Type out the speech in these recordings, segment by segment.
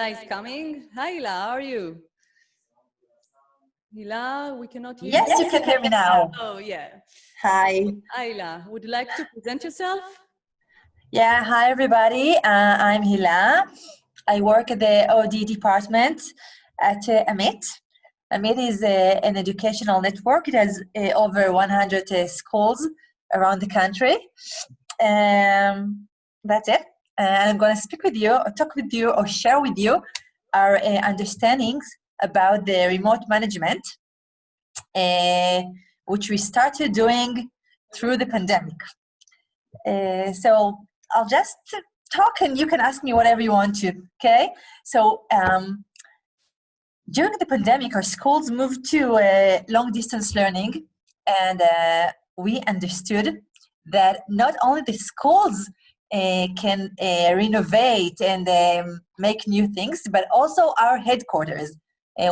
Hilla is coming. Hi, Hilla, how are you? Hilla, we cannot hear you. Yes, you can hear me now. Oh, yeah. Hi. Hi, Hilla. Would you like to present yourself? Yeah, hi everybody. I'm Hilla. I work at the OD department at Amit. Amit is an educational network. It has over 100 schools around the country. That's it. And I'm going to speak with you, or talk with you, or share with you our understandings about the remote management, which we started doing through the pandemic. So I'll just talk and you can ask me whatever you want to, okay? So during the pandemic, our schools moved to long distance learning, and we understood that not only the schools can renovate and make new things, but also our headquarters.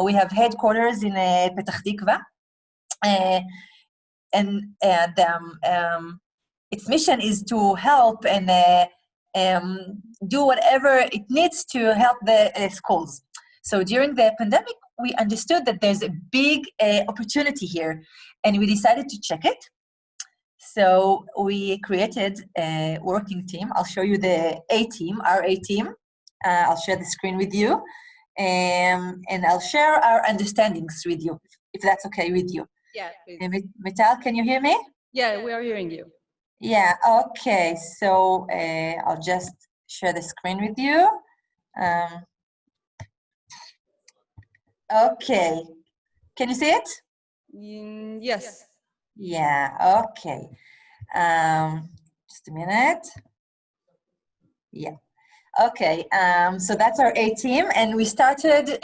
We have headquarters in Petah Tikva, and its mission is to help and do whatever it needs to help the schools. So during the pandemic, we understood that there's a big opportunity here, and we decided to check it. So we created a working team. I'll show you the A team, our A team. I'll share the screen with you, and I'll share our understandings with you, if that's okay with you. Yeah, please. Meital, can you hear me? Yeah, we are hearing you. Yeah, okay. So I'll just share the screen with you. Okay. Can you see it? Yes. Yeah, okay. Just a minute. Yeah. Okay, so that's our A team, and we started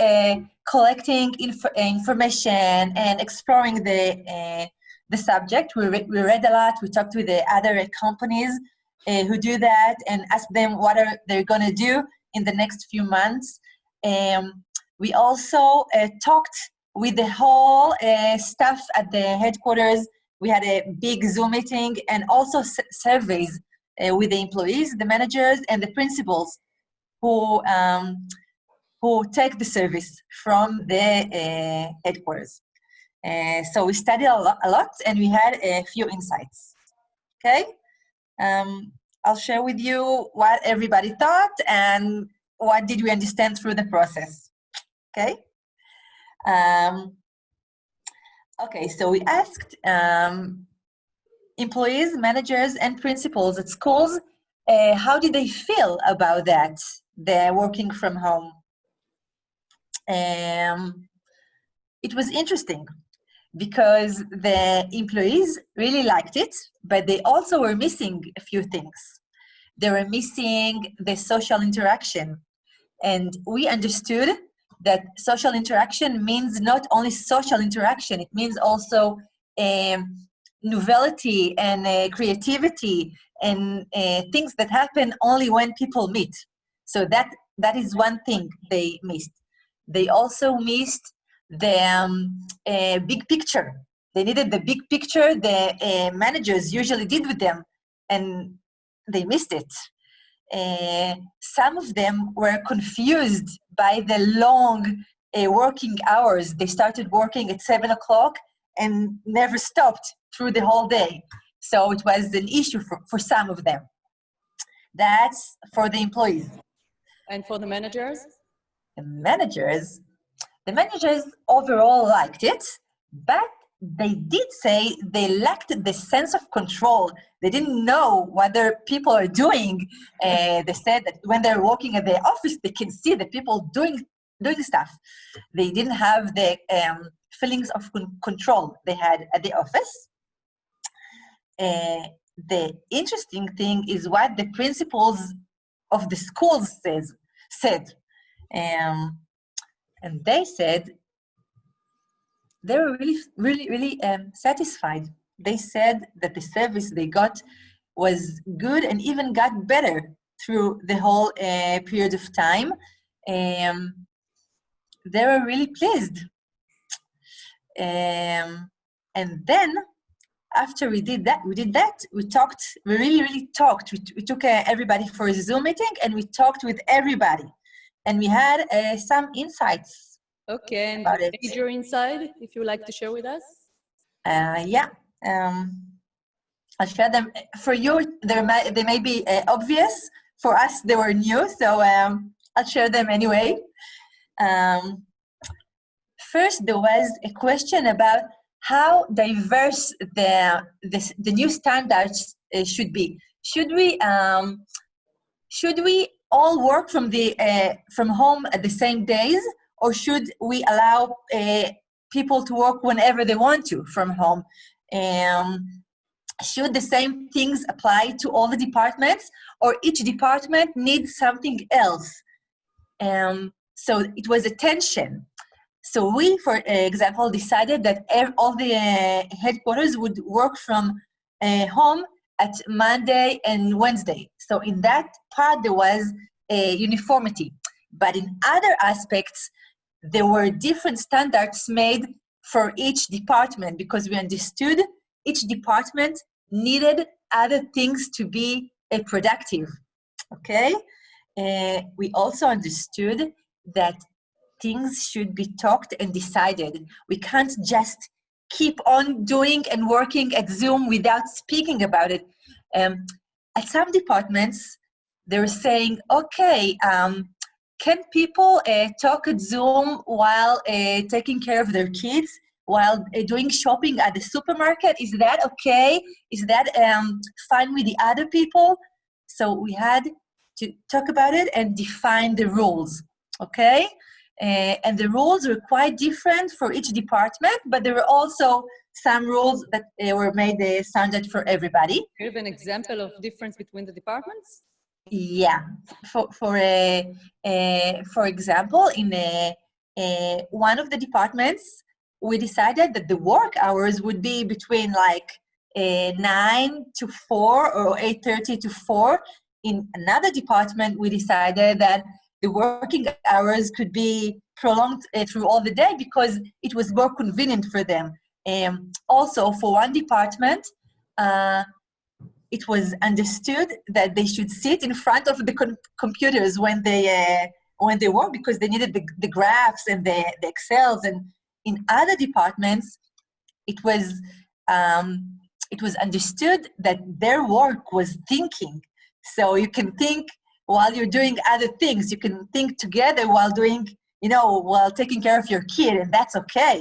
collecting information and exploring the subject. We read a lot. We talked with the other companies who do that and asked them what they're going to do in the next few months. We also talked with the whole staff at the headquarters. We had a big Zoom meeting and also surveys with the employees, the managers, and the principals who take the service from the headquarters. So we studied a lot, and we had a few insights. Okay, I'll share with you what everybody thought and what did we understand through the process. Okay. Okay, so we asked employees, managers, and principals at schools, how did they feel about that, the working from home? It was interesting because the employees really liked it, but they also were missing a few things. They were missing the social interaction. And we understood that social interaction means not only social interaction, it means also novelty and creativity and things that happen only when people meet. So that is one thing they missed. They also missed the big picture. They needed the big picture the managers usually did with them, and they missed it. Some of them were confused by the long working hours. They started working at 7 o'clock and never stopped through the whole day. So it was an issue for some of them. That's for the employees. And for the managers? The managers overall liked it, but they did say they lacked the sense of control. They didn't know what their people are doing. They said that when they're working at the office, they can see the people doing stuff. They didn't have the feelings of control they had at the office. The interesting thing is what the principals of the schools said. And they said they were really satisfied. They said that the service they got was good and even got better through the whole period of time. They were really pleased. And then after we did that, we talked, we really talked. We took everybody for a Zoom meeting and we talked with everybody. and we had some insights Okay, and about it. major inside, if you like to share with us. Yeah, I'll share them. For you, they may be obvious. For us, they were new, so I'll share them anyway. First, there was a question about how diverse the new standards should be. Should we all work from home at the same days, or should we allow people to work whenever they want to from home? Should the same things apply to all the departments, or each department needs something else? So it was a tension. So we, for example, decided that all the headquarters would work from home at Monday and Wednesday. So in that part, there was a uniformity. But in other aspects, there were different standards made for each department, because we understood each department needed other things to be productive. Okay? We also understood that things should be talked and decided. We can't just keep on doing and working at Zoom without speaking about it. At some departments, they were saying, okay, can people talk at Zoom while taking care of their kids, while doing shopping at the supermarket? Is that okay? Is that fine with the other people? So we had to talk about it and define the rules, okay? And the rules were quite different for each department, but there were also some rules that were made standard for everybody. Do you have an example of difference between the departments? Yeah, for example, in one of the departments, we decided that the work hours would be between like 9 to 4 or 8:30 to 4. In another department, we decided that the working hours could be prolonged through all the day because it was more convenient for them. Also, for one department, it was understood that they should sit in front of the computers when they work, because they needed the graphs and the Excels. And in other departments, it was understood that their work was thinking. So you can think while you're doing other things. You can think together while doing, while taking care of your kid, and that's okay.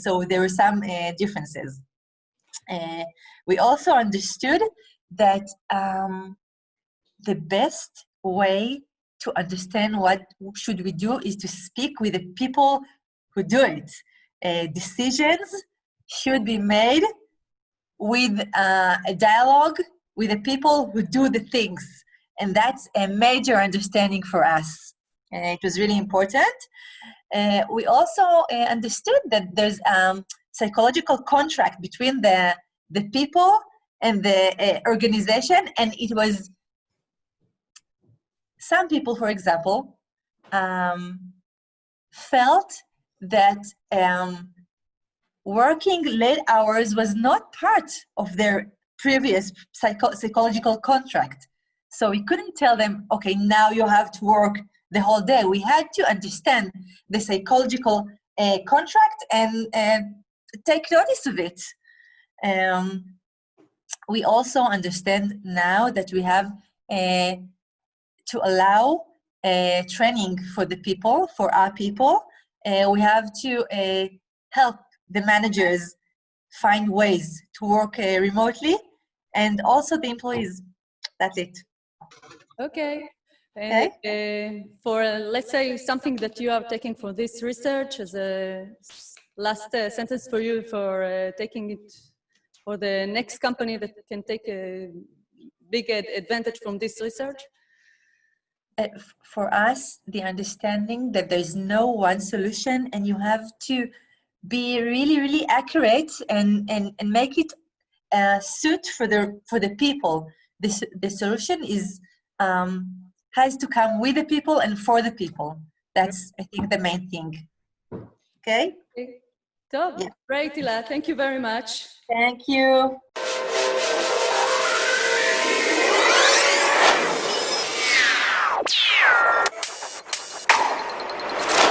So there were some differences. We also understood that the best way to understand what should we do is to speak with the people who do it. Decisions should be made with a dialogue with the people who do the things. And that's a major understanding for us. It was really important. We also understood that there's psychological contract between the people and the organization, and it was some people, for example, felt that working late hours was not part of their previous psychological contract. So we couldn't tell them, okay, now you have to work the whole day. We had to understand the psychological contract and take notice of it. We also understand now that we have to allow training for the people, for our people. We have to help the managers find ways to work remotely, and also the employees. That's it. Okay. And for, let's say, something that you are taking for this research as a last sentence for you for taking it for the next company that can take a big advantage from this research? For us, the understanding that there's no one solution, and you have to be really, really accurate and make it suit for the people. The solution is has to come with the people and for the people. That's, I think, the main thing. Okay? So, Yeah. great, Hilla. Thank you very much. Thank you.